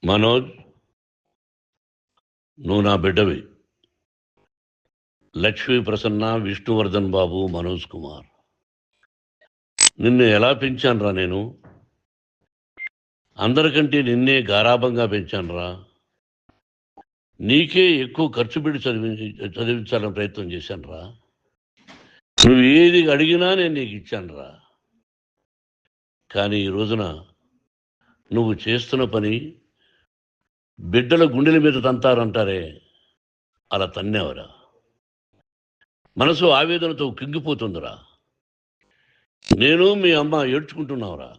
మనోజ్, నువ్వు నా బిడ్డవి. లక్ష్మీ ప్రసన్న, విష్ణువర్ధన్ బాబు, మనోజ్ కుమార్. నిన్ను ఎలా పెంచానురా నేను? అందరికంటే నిన్నే గారాభంగా పెంచానురా. నీకే ఎక్కువ ఖర్చు పెట్టి చదివించాలని ప్రయత్నం చేశానురా. నువ్వు ఏది అడిగినా నేను నీకు ఇచ్చానురా. కానీ ఈ రోజున నువ్వు చేస్తున్న పని బిడ్డల గుండెల మీద తంతారంటారే, అలా తన్నేవరా. మనసు ఆవేదనతో కింగిపోతుందిరా. నేను మీ అమ్మ ఏడ్చుకుంటున్నావురా.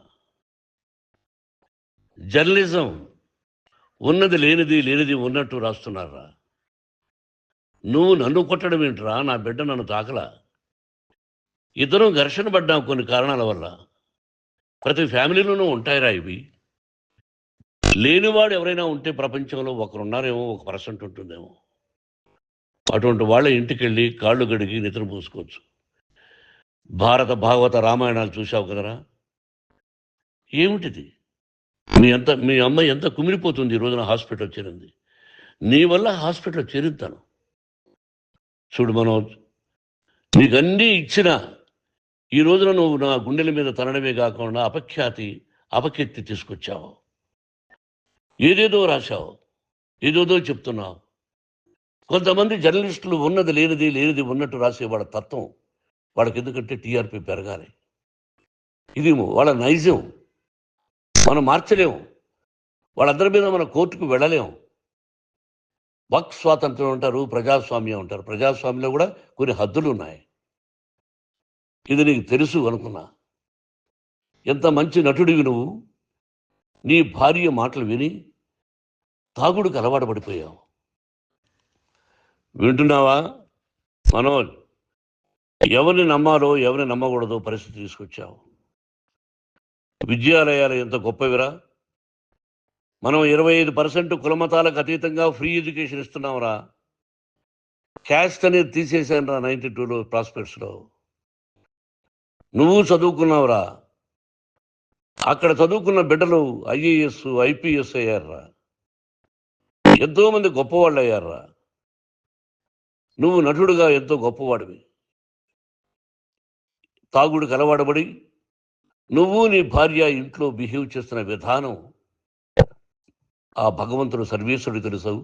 జర్నలిజం ఉన్నది లేనిది, లేనిది ఉన్నట్టు రాస్తున్నారా. నువ్వు నన్ను కొట్టడం ఏంట్రా? నా బిడ్డ నన్ను తాకలా. ఇద్దరం ఘర్షణ పడ్డాం కొన్ని కారణాల వల్ల. ప్రతి ఫ్యామిలీలోనూ ఉంటాయిరా ఇవి. లేనివాడు ఎవరైనా ఉంటే ప్రపంచంలో ఒకరున్నారేమో, 1% ఉంటుందేమో. అటువంటి వాళ్ళ ఇంటికి వెళ్ళి కాళ్ళు గడిగి నిద్ర పూసుకోవచ్చు. భారత భాగవత రామాయణాలు చూశావు కదరా. ఏమిటిది? మీ అమ్మ ఎంత కుమిలిపోతుంది ఈ రోజున హాస్పిటల్ చేరింది. నీ వల్ల హాస్పిటల్ చేరుతాను. చూడు మనోజ్, నీకన్నీ ఇచ్చిన ఈ రోజున నువ్వు నా గుండెల మీద తనడమే కాకుండా అపకీర్తి తీసుకొచ్చావు. ఏదేదో రాశావు, ఏదేదో చెప్తున్నావు. కొంతమంది జర్నలిస్టులు ఉన్నది లేనిది, లేనిది ఉన్నట్టు రాసేవాళ్ళ తత్వం వాళ్ళకి ఎందుకంటే టీఆర్పీ పెరగాలి. ఇది వాళ్ళ నైజం. మనం మార్చలేము. వాళ్ళందరి మీద మన కోర్టుకు వెళ్ళలేము. వాక్ స్వాతంత్రం అంటారు, ప్రజాస్వామ్యం అంటారు. ప్రజాస్వామ్యంలో కూడా కొన్ని హద్దులు ఉన్నాయి. ఇది నీకు తెలుసు అనుకున్నా. ఎంత మంచి నటుడివి నువ్వు. నీ భార్య మాటలు విని తాగుడుకు అలవాటు పడిపోయావు. వింటున్నావా మనోజ్? ఎవరిని నమ్మాలో ఎవరిని నమ్మకూడదో పరిస్థితి తీసుకొచ్చావు. విద్యాలయాలు ఎంత గొప్పవిరా. మనం 25% కులమతాలకు అతీతంగా ఫ్రీ ఎడ్యుకేషన్ ఇస్తున్నాంరా. క్యాస్ట్ అనేది తీసేశాను రా 92లో ప్రాస్పెక్ట్స్లో. నువ్వు చదువుకున్నావురా. అక్కడ చదువుకున్న బిడ్డలు ఐఏఎస్, ఐపీఎస్ అయ్యారా. ఎంతోమంది గొప్పవాళ్ళు అయ్యారా. నువ్వు నటుడుగా ఎంతో గొప్పవాడివి. తాగుడికి అలవాడబడి నువ్వు నీ భార్య ఇంట్లో బిహేవ్ చేస్తున్న విధానం ఆ భగవంతుడు సర్వేశ్వరుడు తెలుసు.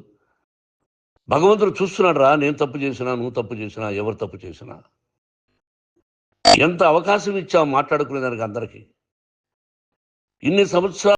భగవంతుడు చూస్తున్నాడు రా. నేను తప్పు చేసినా, నువ్వు తప్పు చేసినా, ఎవరు తప్పు చేసినా. ఎంత అవకాశం ఇచ్చావు మాట్లాడుకునేదానికి అందరికీ. ఇన్ని సంవత్సరాలు